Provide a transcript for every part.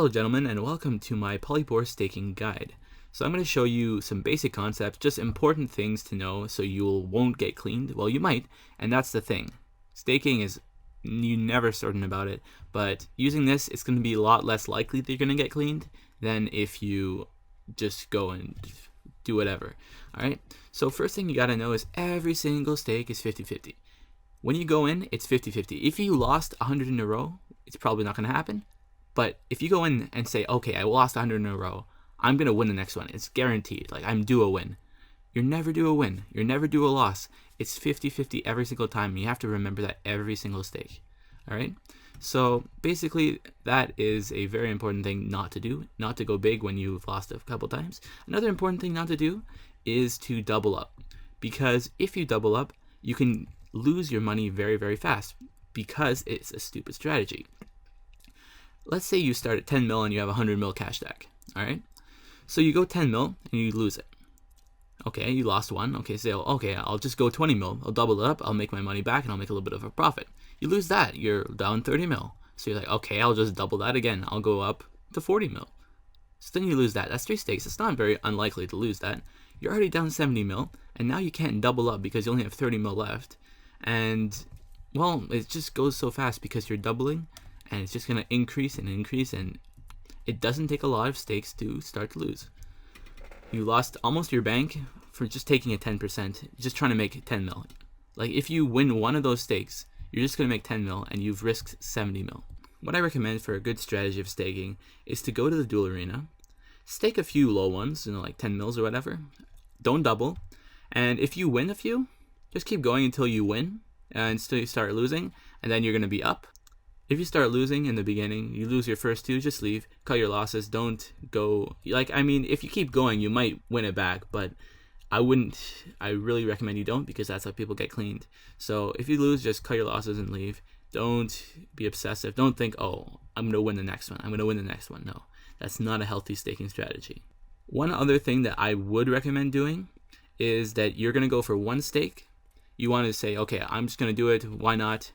Hello gentlemen, and welcome to my Polypore staking guide. So I'm going to show you some basic concepts, just important things to know so you won't get cleaned. Well, you might, and that's the thing. Staking is, you're never certain about it, but using this, it's going to be a lot less likely that you're going to get cleaned than if you just go and do whatever. Alright, so first thing you got to know is every single stake is 50-50. When you go in, it's 50-50. If you lost 100 in a row, it's probably not going to happen. But if you go in and say, okay, I lost 100 in a row, I'm going to win the next one. It's guaranteed. Like, I'm due a win. You're never due a win. You're never due a loss. It's 50-50 every single time. And you have to remember that every single stake. All right? So basically, that is a very important thing not to do. Not to go big when you've lost a couple times. Another important thing not to do is to double up. Because if you double up, you can lose your money very, very fast. Because it's a stupid strategy. Let's say you start at 10 mil and you have 100 mil cash stack. All right. So you go 10 mil and you lose it. Okay, you lost one. Okay, so okay, I'll just go 20 mil. I'll double it up. I'll make my money back and I'll make a little bit of a profit. You lose that. You're down 30 mil. So you're like, okay, I'll just double that again. I'll go up to 40 mil. So then you lose that. That's 3 stakes. It's not very unlikely to lose that. You're already down 70 mil and now you can't double up because you only have 30 mil left. And well, it just goes so fast because you're doubling. And it's just going to increase and increase, and it doesn't take a lot of stakes to start to lose. You lost almost your bank for just taking a 10%, just trying to make 10 mil. Like, if you win one of those stakes, you're just going to make 10 mil, and you've risked 70 mil. What I recommend for a good strategy of staking is to go to the duel arena, stake a few low ones, like 10 mils or whatever. Don't double. And if you win a few, just keep going until you win, and still you start losing, and then you're going to be up. If you start losing in the beginning, you lose your first 2, just leave, cut your losses, don't go, if you keep going, you might win it back, but I really recommend you don't, because that's how people get cleaned. So if you lose, just cut your losses and leave. Don't be obsessive. Don't think, oh, I'm going to win the next one. I'm going to win the next one. No, that's not a healthy staking strategy. One other thing that I would recommend doing is that you're going to go for one stake. You want to say, okay, I'm just going to do it. Why not?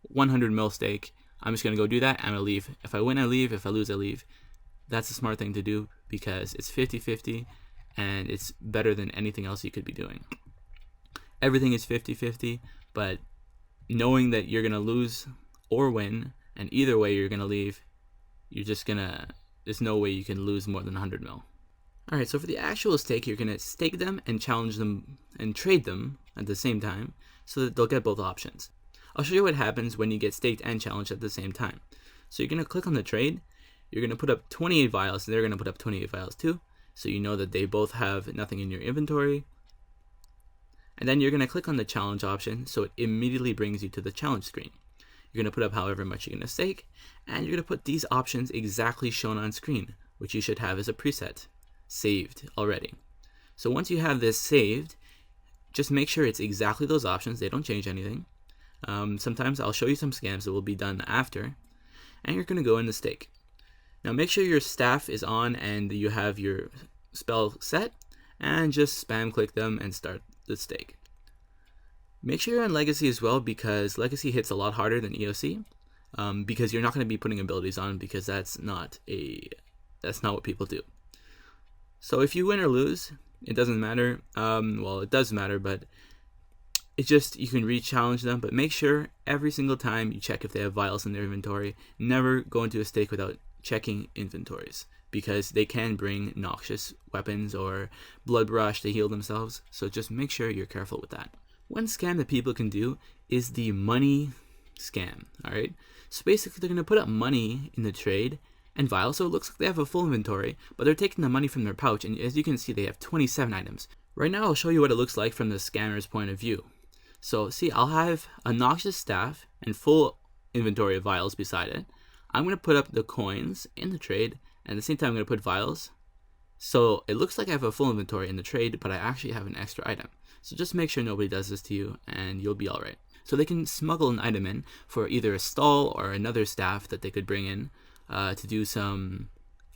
100 mil stake. I'm just going to go do that. I'm going to leave. If I win, I leave. If I lose, I leave. That's a smart thing to do because it's 50-50 and it's better than anything else you could be doing. Everything is 50-50, but knowing that you're going to lose or win, and either way you're going to leave, there's no way you can lose more than 100 mil. Alright, so for the actual stake, you're going to stake them and challenge them and trade them at the same time so that they'll get both options. I'll show you what happens when you get staked and challenged at the same time. So you're going to click on the trade, you're going to put up 28 vials, and they're going to put up 28 vials too, so you know that they both have nothing in your inventory. And then you're going to click on the challenge option, so it immediately brings you to the challenge screen. You're going to put up however much you're going to stake, and you're going to put these options exactly shown on screen, which you should have as a preset, saved already. So once you have this saved, just make sure it's exactly those options, they don't change anything. Sometimes I'll show you some scams that will be done after, and you're going to go in the stake. Now make sure your staff is on and you have your spell set, and just spam click them and start the stake. Make sure you're on Legacy as well, because Legacy hits a lot harder than EOC, because you're not going to be putting abilities on, because that's not what people do. So if you win or lose, it doesn't matter. Well, it does matter, but it's just, you can re-challenge them, but make sure every single time you check if they have vials in their inventory. Never go into a stake without checking inventories, because they can bring noxious weapons or blood rush to heal themselves, so just make sure you're careful with that. One scam that people can do is the money scam, alright? So basically they're going to put up money in the trade and vials, so it looks like they have a full inventory, but they're taking the money from their pouch, and as you can see they have 27 items. Right now I'll show you what it looks like from the scammer's point of view. So see, I'll have a noxious staff and full inventory of vials beside it. I'm going to put up the coins in the trade, and at the same time I'm going to put vials. So it looks like I have a full inventory in the trade, but I actually have an extra item. So just make sure nobody does this to you, and you'll be alright. So they can smuggle an item in for either a stall or another staff that they could bring in to do some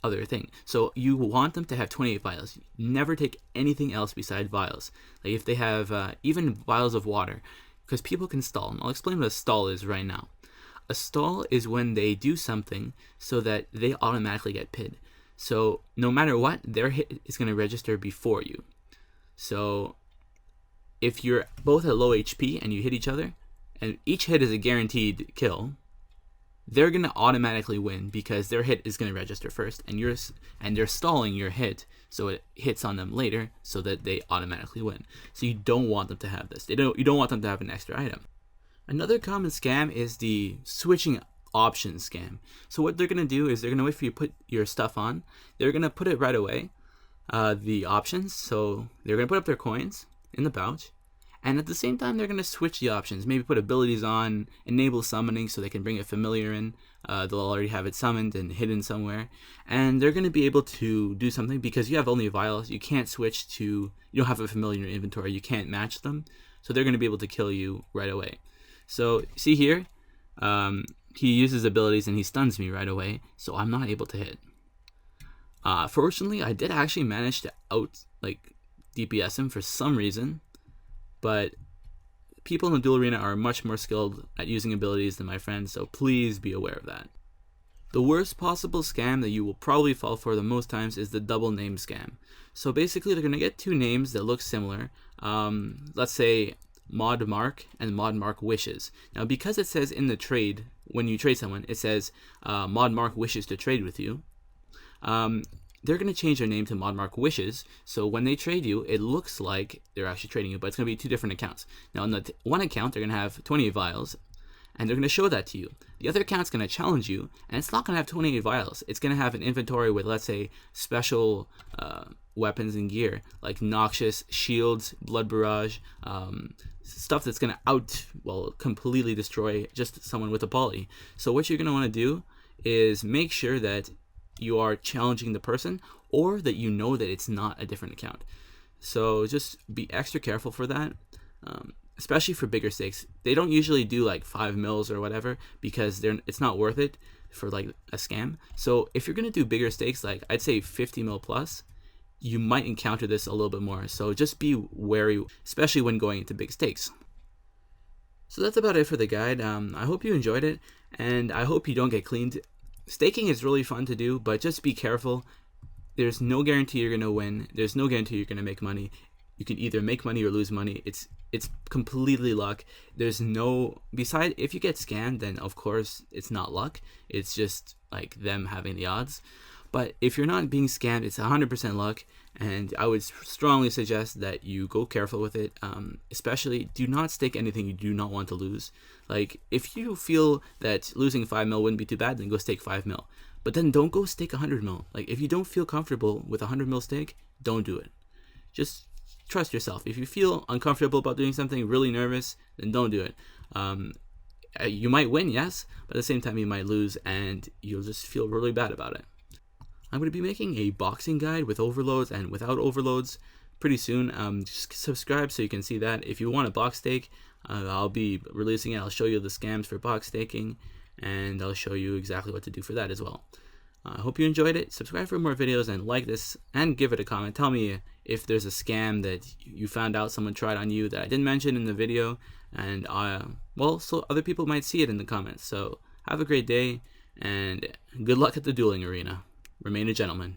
other thing. So you want them to have 28 vials. Never take anything else beside vials. Like if they have even vials of water, because people can stall. And I'll explain what a stall is right now. A stall is when they do something so that they automatically get PID. So no matter what, their hit is going to register before you. So if you're both at low HP and you hit each other, and each hit is a guaranteed kill, they're going to automatically win because their hit is going to register first, and they're stalling your hit so it hits on them later so that they automatically win. So you don't want them to have this. You don't want them to have an extra item. Another common scam is the switching options scam. So what they're going to do is they're going to wait for you to put your stuff on. They're going to put it right away, the options. So they're going to put up their coins in the pouch. And at the same time, they're going to switch the options. Maybe put abilities on, enable summoning so they can bring a familiar in. They'll already have it summoned and hidden somewhere. And they're going to be able to do something because you have only vials. You can't switch to, you don't have a familiar in your inventory. You can't match them. So they're going to be able to kill you right away. So see here, he uses abilities and he stuns me right away. So I'm not able to hit. Fortunately, I did actually manage to DPS him for some reason. But people in the duel arena are much more skilled at using abilities than my friends, so please be aware of that. The worst possible scam that you will probably fall for the most times is the double name scam. So basically, they're going to get two names that look similar. Let's say Mod Mark and Mod Mark Wishes. Now, because it says in the trade, when you trade someone, it says Mod Mark wishes to trade with you. They're going to change their name to Mod Mark Wishes, so when they trade you, it looks like they're actually trading you, but it's going to be two different accounts. Now, on the one account, they're going to have 28 vials, and they're going to show that to you. The other account's going to challenge you, and it's not going to have 28 vials. It's going to have an inventory with, let's say, special weapons and gear, like Noxious, Shields, Blood Barrage, stuff that's going to completely destroy just someone with a poly. So what you're going to want to do is make sure that you are challenging the person, or that you know that it's not a different account. So just be extra careful for that, especially for bigger stakes. They don't usually do like 5 mils or whatever because it's not worth it for like a scam. So if you're gonna do bigger stakes, like I'd say 50 mil plus, you might encounter this a little bit more. So just be wary, especially when going into big stakes. So that's about it for the guide. I hope you enjoyed it, and I hope you don't get cleaned. Staking is really fun to do, but just be careful. There's no guarantee you're going to win. There's no guarantee you're going to make money. You can either make money or lose money. It's completely luck. There's no, besides, if you get scammed, then of course it's not luck. It's just like them having the odds. But if you're not being scammed, it's 100% luck, and I would strongly suggest that you go careful with it. Especially, do not stake anything you do not want to lose. Like, if you feel that losing 5 mil wouldn't be too bad, then go stake 5 mil. But then don't go stake 100 mil. Like, if you don't feel comfortable with a 100 mil stake, don't do it. Just trust yourself. If you feel uncomfortable about doing something, really nervous, then don't do it. You might win, yes, but at the same time you might lose, and you'll just feel really bad about it. I'm going to be making a boxing guide with overloads and without overloads pretty soon. Just subscribe so you can see that. If you want a box stake, I'll be releasing it. I'll show you the scams for box staking, and I'll show you exactly what to do for that as well. I hope you enjoyed it. Subscribe for more videos and like this, and give it a comment. Tell me if there's a scam that you found out someone tried on you that I didn't mention in the video, and so other people might see it in the comments. So have a great day, and good luck at the dueling arena. Remain a gentleman.